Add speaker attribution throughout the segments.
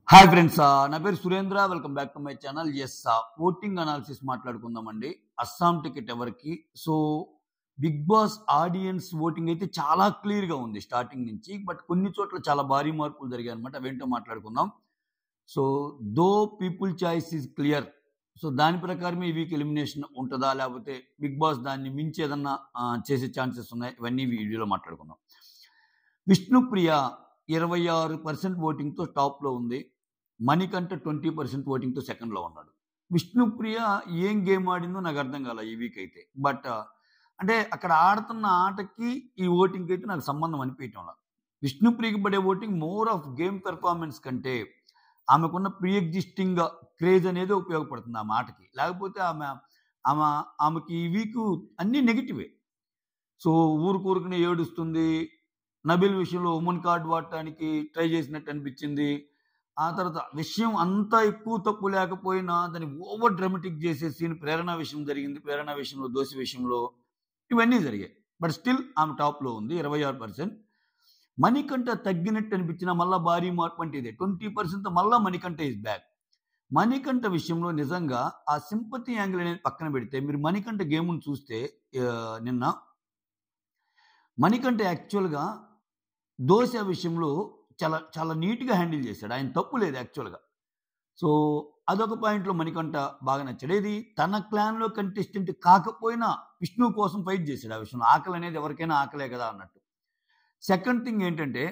Speaker 1: Hi friends, నా పేరు Surendra. Welcome back to my channel. Voting analysis మాట్లాడుకుందామండి. అస్సాం టికెట్ ఎవరికి? So Bigg Boss audience voting అయితే చాలా క్లియర్గా ఉంది స్టార్టింగ్ నుంచి. బట్ కొన్ని చోట్ల చాలా భారీ మార్పులు జరిగాయి అనమాట. అవేంటో మాట్లాడుకుందాం. So though people choice is clear. So దాని ప్రకారమే ఈ వీక్ ఎలిమినేషన్ ఉంటుందా, లేకపోతే బిగ్ బాస్ దాన్ని మించి ఏదన్నా చేసే ఛాన్సెస్ ఉన్నాయి? ఇవన్నీ వీడియోలో మాట్లాడుకుందాం. విష్ణుప్రియ 26% ఓటింగ్తో టాప్లో ఉంది. మణికంఠ 20% ఓటింగ్తో సెకండ్లో ఉన్నాడు. విష్ణుప్రియ ఏం గేమ్ ఆడిందో నాకు అర్థం కాల ఈ వీక్ అయితే. బట్ అంటే అక్కడ ఆడుతున్న ఆటకి ఈ ఓటింగ్కి అయితే నాకు సంబంధం అనిపించడం. విష్ణుప్రియకి పడే voting more of game performance కంటే ఆమెకున్న ప్రీ ఎగ్జిస్టింగ్ క్రేజ్ అనేది ఉపయోగపడుతుంది ఆమె ఆటకి. లేకపోతే ఆమెకి ఈ వీక్ అన్నీ నెగిటివే. సో ఊరుకూరుకునే ఏడుస్తుంది. నబిల్ విషయంలో ఉమెన్ కార్డ్ వాడటానికి ట్రై చేసినట్టు అనిపించింది. ఆ తర్వాత విషయం అంతా ఎక్కువ తప్పు లేకపోయినా దాన్ని ఓవర్ డ్రామాటిక్ చేసే సీన్ ప్రేరణ విషయం జరిగింది. ప్రేరణ విషయంలో, దోశ విషయంలో ఇవన్నీ జరిగాయి. బట్ స్టిల్ ఆమె టాప్లో ఉంది 26%. మణికంఠ తగ్గినట్టు అనిపించిన మళ్ళీ భారీ మార్పు అంటే ఇదే 20%. మళ్ళీ మణికంఠ ఈజ్ బ్యాక్. మణికంఠ విషయంలో నిజంగా ఆ సింపతి యాంగిల్ అనేది పక్కన పెడితే మీరు మణికంఠ గేమ్ను చూస్తే నిన్న మణికంఠ యాక్చువల్గా దోశ విషయంలో చాలా చాలా నీట్గా హ్యాండిల్ చేశాడు. ఆయన తప్పు లేదు యాక్చువల్గా. సో అదొక పాయింట్లో మణికంఠ బాగా నచ్చాడు. ఇది తన క్లాన్లో కంటెస్టెంట్ కాకపోయినా విష్ణు కోసం ఫైట్ చేశాడు. ఆ విషయంలో ఆకలి అనేది ఎవరికైనా ఆకలే కదా అన్నట్టు. సెకండ్ థింగ్ ఏంటంటే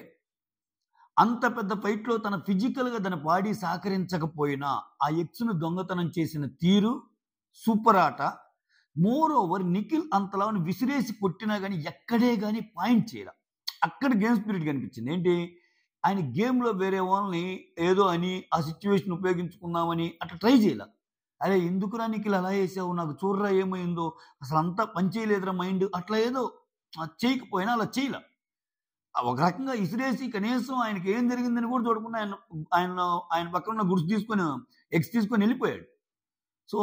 Speaker 1: అంత పెద్ద ఫైట్లో తన ఫిజికల్గా తన బాడీ సహకరించకపోయినా ఆ ఎక్స్ను దొంగతనం చేసిన తీరు సూపర్ ఆట. మోర్ ఓవర్ నిఖిల్ అంతలా విసిరేసి కొట్టినా కానీ ఎక్కడే కానీ పాయింట్ చేయాల. అక్కడ గేమ్ స్పిరిట్ కనిపించింది. ఏంటి, ఆయన గేమ్లో వేరే వాళ్ళని ఏదో అని ఆ సిచ్యువేషన్ ఉపయోగించుకుందామని అట్లా ట్రై చేయాల. అరే ఎందుకురా నిఖిల్ అలా వేసావు, నాకు చూడరా ఏమైందో, అసలు అంతా పనిచేయలేదురా మైండ్, అట్లా ఏదో చేయకపోయినా అలా చేయలే. ఒక రకంగా ఇసిరేసి కనీసం ఆయనకి ఏం జరిగిందని కూడా చూడకుండా ఆయన పక్కన ఉన్న గుడ్స్ తీసుకొని ఎక్స్ తీసుకొని వెళ్ళిపోయాడు. సో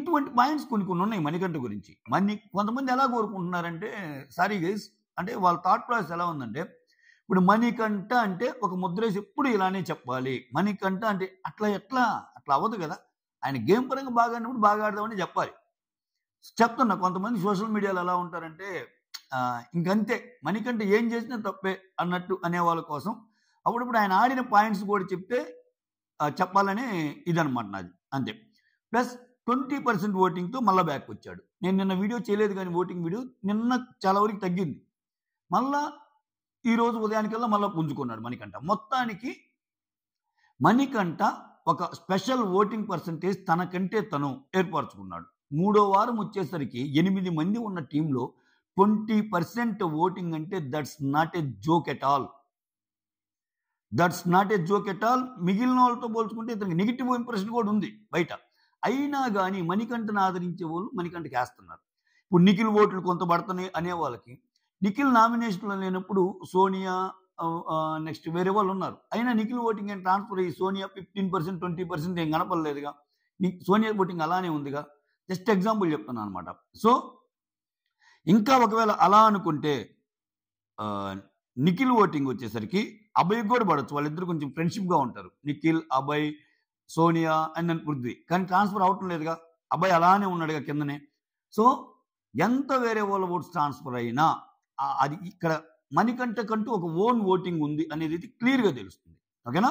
Speaker 1: ఇటువంటి పాయింట్స్ కొన్ని కొన్ని ఉన్నాయి మణికంఠ గురించి. కొంతమంది ఎలా కోరుకుంటున్నారంటే, సారీ గైస్, అంటే వాళ్ళ థాట్ ప్రాసెస్ ఎలా ఉందంటే, ఇప్పుడు మణికంఠ అంటే ఒక ముద్రేసి ఎప్పుడు ఇలానే చెప్పాలి. మణికంఠ అంటే అట్లా అవ్వదు కదా. ఆయన గేమ్ పరంగా బాగా ఆడినప్పుడు బాగా ఆడదామని చెప్పాలి. చెప్తున్నా, కొంతమంది సోషల్ మీడియాలో ఎలా ఉంటారంటే ఇంకంతే, మణికంఠ ఏం చేసినా తప్పే అన్నట్టు అనే వాళ్ళ కోసం అప్పుడప్పుడు ఆయన ఆడిన పాయింట్స్ కూడా చెప్తే చెప్పాలనే ఇదనమాట నాది, అంతే. ప్లస్ 20% ఓటింగ్తో మళ్ళీ బ్యాక్ వచ్చాడు. నేను నిన్న వీడియో చేయలేదు కానీ ఓటింగ్ వీడియో నిన్న చాలా వరకు తగ్గింది. మళ్ళా ఈరోజు ఉదయానికల్లా మళ్ళీ పుంజుకున్నాడు మణికంఠ. మొత్తానికి మణికంఠ ఒక స్పెషల్ ఓటింగ్ పర్సంటేజ్ తనకంటే తను ఏర్పరచుకున్నాడు. 3వ వారం వచ్చేసరికి 8 మంది ఉన్న టీంలో 20% ఓటింగ్ అంటే that's not a joke at all. మిగిలిన వాళ్ళతో పోల్చుకుంటే ఇతనికి నెగిటివ్ ఇంప్రెషన్ కూడా ఉంది బయట. అయినా కానీ మణికంఠను ఆదరించే వాళ్ళు మణికంఠకి వేస్తున్నారు. ఇప్పుడు నిఖిల్ ఓట్లు కొంత పడుతున్నాయి అనే వాళ్ళకి, నిఖిల్ నామినేషన్లో లేనప్పుడు సోనియా నెక్స్ట్ వేరే వాళ్ళు ఉన్నారు. అయినా నిఖిల్ ఓటింగ్ ఏం ట్రాన్స్ఫర్ అయ్యి సోనియా 15%, 20% ఏం కనపడలేదుగా. సోనియా ఓటింగ్ అలానే ఉందిగా. జస్ట్ ఎగ్జాంపుల్ చెప్తున్నాను అనమాట. సో ఇంకా ఒకవేళ అలా అనుకుంటే నిఖిల్ ఓటింగ్ వచ్చేసరికి అభయ్ కూడా పడవచ్చు. వాళ్ళిద్దరు కొంచెం ఫ్రెండ్షిప్గా ఉంటారు. నిఖిల్, అభయ్, సోనియా అండ్ నన్ను పృథ్వీ. కానీ ట్రాన్స్ఫర్ అవటం లేదుగా. అబ్బాయి అలానే ఉన్నాడుగా కిందనే. సో ఎంత వేరే వాళ్ళ ఓట్స్ ట్రాన్స్ఫర్ అయినా అది ఇక్కడ మణికంఠ కంటూ ఒక ఓన్ ఓటింగ్ ఉంది అనేది క్లియర్గా తెలుస్తుంది. ఓకేనా,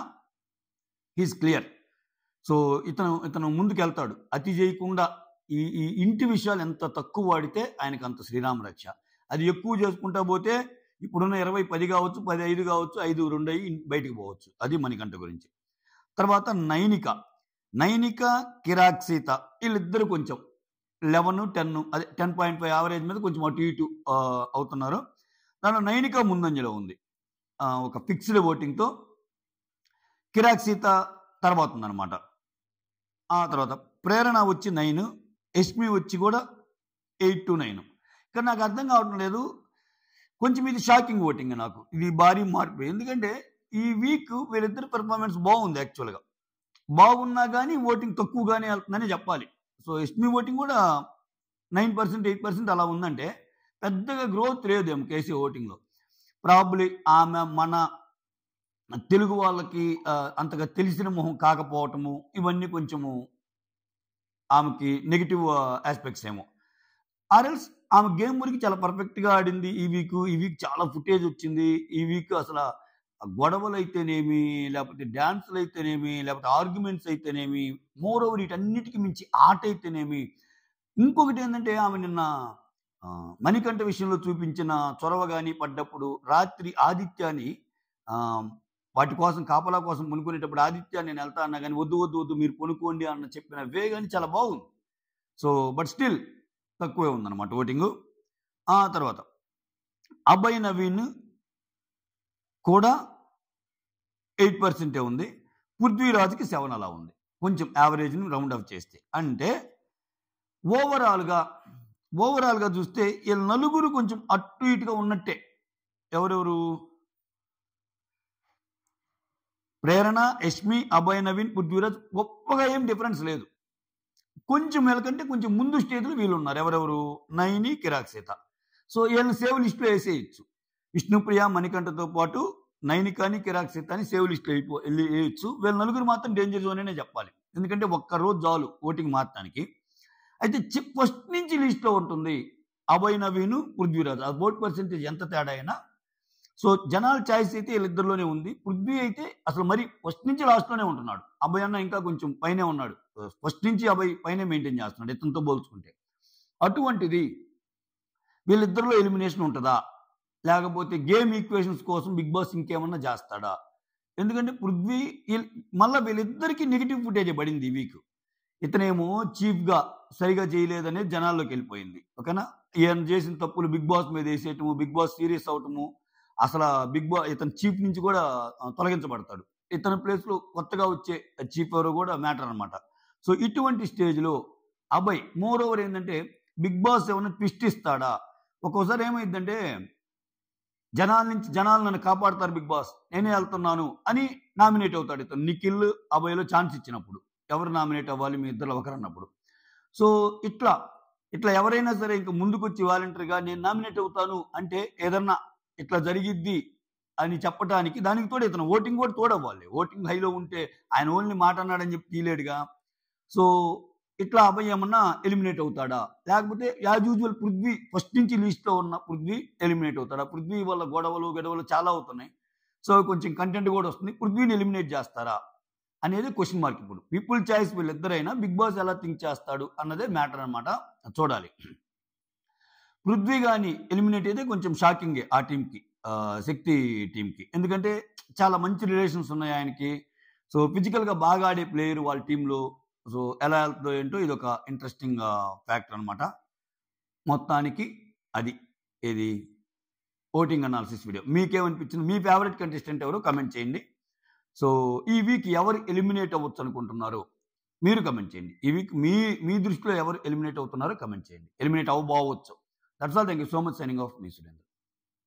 Speaker 1: హీస్ క్లియర్. సో ఇతను ముందుకు వెళ్తాడు. అతి చేయకుండా ఈ ఇంటి విషయాలు ఎంత తక్కువ వాడితే ఆయనకు అంత శ్రీరామ రక్ష. అది ఎక్కువ చేసుకుంటా పోతే ఇప్పుడున్న 20-10 కావచ్చు, 10-5 కావచ్చు, 5-2 అయ్యి బయటికి పోవచ్చు. అది మణికంఠ గురించి. తర్వాత నైనిక, కిరాక్ సీత, వీళ్ళిద్దరు కొంచెం 11-10, అదే 10.5 యావరేజ్ మీద కొంచెం అటు ఇటు అవుతున్నారు. దానిలో నైనిక ముందంజలో ఉంది ఒక ఫిక్స్డ్ ఓటింగ్తో. కిరాక్ సీత తర్వాత ఉందన్నమాట. ఆ తర్వాత ప్రేరణ వచ్చి 9, ఎస్మి వచ్చి కూడా 8-9. ఇక్కడ నాకు అర్థం కావడం లేదు. కొంచెం ఇది షాకింగ్ ఓటింగ్ నాకు. ఇది భారీ మార్పు. ఎందుకంటే ఈ వీక్ వీళ్ళిద్దరు పెర్ఫార్మెన్స్ బాగుంది. యాక్చువల్గా బాగున్నా కానీ ఓటింగ్ తక్కువగానే వెళ్తుందని చెప్పాలి. సో ఎస్మి ఓటింగ్ కూడా 9%, 8% అలా ఉందంటే పెద్దగా గ్రోత్ లేదు కేసీ ఓటింగ్లో. ప్రాబ్లీ ఆమె మన తెలుగు వాళ్ళకి అంతగా తెలిసిన మొహం కాకపోవటము, ఇవన్నీ కొంచెము ఆమెకి నెగెటివ్ యాస్పెక్ట్స్ ఏమో. ఆరెల్స్ ఆమె గేమ్ వరకు చాలా పర్ఫెక్ట్‌గా ఆడింది. ఈ వీక్ చాలా ఫుటేజ్ వచ్చింది. ఈ వీక్ అసల గొడవలైతేనేమి, లేపోతే డాన్సులైతేనేమి, లేపోతే ఆర్గ్యుమెంట్స్ అయితేనేమి, మోర్ ఓవర్ వీటన్నిటికి మించి ఆటైతేనేమి, ఇంకొకటేందంటే ఆమె నిన్న 'మణికంఠ' విషయంలో చూపించిన చొరవ గాని పడ్డప్పుడు రాత్రి ఆదిత్యని ఆహ్, వాటి కోసం కాపలా కోసం పనుకునేటప్పుడు ఆదిత్య నేనెళ్తా అన్నా గాని, "వద్దు, వద్దు, వద్దు మీరు పనుకోండి" అన్న చెప్పిన వే గాని చాలా బాగుంది. సో, బట్ స్టిల్ తక్కువే ఉందన్నమాట ఓటింగు. ఆ తర్వాత 'అభయ్ నవీన్' కూడా 8% ఉంది. 'పృథ్వీరాజ్‌కి 7 అలా ఉంది. కొంచెం యావరేజ్‌ని రౌండ్ ఆఫ్ చేస్తే. అంటే ఓవరాల్‌గా, ఓవరాల్‌గా చూస్తే ఈళ్ళ నలుగురు కొంచెం అటు ఇటుగా ఉన్నట్టే. ఎవరెవరు? ప్రేరణ, యష్మి, అభయ్ నవీన్, పృథ్వీరాజ్ గొప్పగా ఏం డిఫరెన్స్ లేదు. కొంచెం వీళ్ళకంటే కొంచెం ముందు స్టేజ్‌లో వీళ్ళున్నారు. ఎవరెవరు? నైని, కిరాక్ సీత. సో, ఈళ్ళని సేవ్ లిస్ట్‌లో ఏసేయొచ్చు. విష్ణుప్రియ, మణికంఠతో పాటు నైని కానీ, కిరాక్ సీత అని సేవ్ లిస్ట్‌లో ఏయొచ్చు. వీళ్ళ నలుగురు మాత్రం డేంజర్ జోన్ అనే చెప్పాలి. ఎందుకంటే ఒక్క రోజు చాలు ఓటింగ్ మారటానికి. అయితే ఫస్ట్ నుంచి లిస్ట్‌లో ఉంటుంది. అభయ్ నవీను, పృథ్వీరాజ్. ఆ ఓట్ పర్సెంటేజ్ ఎంత తేడా అయినా సో, జనాల చాయిస్ అయితే వీళ్ళిద్దరిలోనే ఉంది. పృథ్వీ అయితే అసలు మరి ఫస్ట్ నుంచి లాస్ట్‌లోనే ఉంటున్నాడు. అభయ్ అన్న ఇంకా కొంచెం పైనే ఉన్నాడు. ఫస్ట్ నుంచి అభయ్ పైనే మెయింటైన్ చేస్తున్నాడు ఇతనితో పోల్చుకుంటే. అటువంటిది వీళ్ళిద్దరిలో ఎలిమినేషన్ ఉంటదా? లేకపోతే గేమ్ ఈక్వేషన్స్ కోసం బిగ్ బాస్ ఇంకేమన్నా చేస్తాడా? ఎందుకంటే పృథ్వీ మళ్ళా వీళ్ళిద్దరికీ నెగెటివ్ ఫుటేజే పడింది ఈ వీక్. ఇతనేమో చీఫ్‌గా సరిగ్గా చేయలేదనేది జనాల్లోకెళ్ళిపోయింది. ఓకేనా? ఈయన చేసిన తప్పులు బిగ్ బాస్ మీద ఏసేయటము, బిగ్ బాస్ సీరియస్ అవ్వటము, అసల ఇతను చీఫ్ నుంచి కూడా తొలగించబడతాడు. ఇతని ప్లేస్‌లో కొత్తగా వచ్చే చీఫ్ ఎవరో కూడా మ్యాటర్ అన్నమాట. సో, ఇటువంటి స్టేజ్‌లో అభయ్ మోర్ ఓవర్ ఏందంటే బిగ్ బాస్ ఏమన్నా ట్విస్ట్ ఇస్తాడా? ఒక్కోసారి ఏమైద్దంటే జనాలు నన్ను కాపాడతారు బిగ్ బాస్. నేనే ఎళ్తున్నాను అని నామినేట్ అవుతాడు ఇతను. నిఖిల్, అభయ్‌లో ఛాన్స్ ఇచ్చినప్పుడు. ఎవరు నామినేట్ అవ్వాలి మీ ఇద్దరిలో ఒకరన్నప్పుడు. సో, ఇట్లా ఎవరైనా సరే ఇంక ముందుకొచ్చి వాలంటరీగా నేను నామినేట్ అవుతాను అంటే ఏదన్నా ఇట్లా జరిగిద్ది అని చెప్పటానికి దానికి తోడు ఇతను ఓటింగ్ కూడా తోడవ్వాలి. ఓటింగ్ హైలో ఉంటే ఆయన ఓన్లీ మాట అన్నాడని చెప్పి తీయలేడుగా. సో, ఇట్లా అభయ్ ఏమన్నా ఎలిమినేట్ అవుతాడా? లేకపోతే యాజ్ యూజువల్ పృథ్వీ ఫస్ట్ నుంచి లిస్ట్‌లో ఉన్న పృథ్వీ ఎలిమినేట్ అవుతాడా? పృథ్వీ వల్ల గొడవలు చాలా అవుతున్నాయి. సో, కొంచెం కంటెంట్ కూడా వస్తుంది. పృథ్వీని ఎలిమినేట్ చేస్తారా? అనేది క్వెషన్ మార్క్ ఇప్పుడు. పీపుల్ చాయిస్ వీళ్ళిద్దరైనా బిగ్ బాస్ ఎలా థింక్ చేస్తాడు అన్నదే మ్యాటర్ అన్నమాట. చూడాలి. పృథ్వీ గాని ఎలిమినేట్ అయితే కొంచెం షాకింగే ఆ టీమ్‌కి. శక్తి టీమ్‌కి. ఎందుకంటే చాలా మంచి రిలేషన్స్ ఉన్నాయి ఆయనకి. సో, ఫిజికల్‌గా బాగా ఆడే ప్లేయర్ వాళ్ళ టీమ్‌లో. సో, ఎలా ఎళ్తదో ఏంటో ఇదొక ఇంట్రెస్టింగ్ ఫ్యాక్టర్ అన్నమాట. మొత్తానికి అది. ఏది? Voting analysis video. మీకేమనిపించింది? మీ ఫేవరెట్ కంటెస్టెంట్ ఎవరో కామెంట్ చేయండి. సో, ఈ వీక్ ఎవరు ఎలిమినేట్ అవ్వొచ్చనుకుంటున్నారో మీరు కామెంట్ చేయండి. ఈ వీక్ మీ దృష్టిలో ఎవరు ఎలిమినేట్ అవుతున్నారో కామెంట్ చేయండి. ఎలిమినేట్ అవ్వబోవచ్చు. That's all. Thank you so much. Signing off. మీ సురేంద్ర.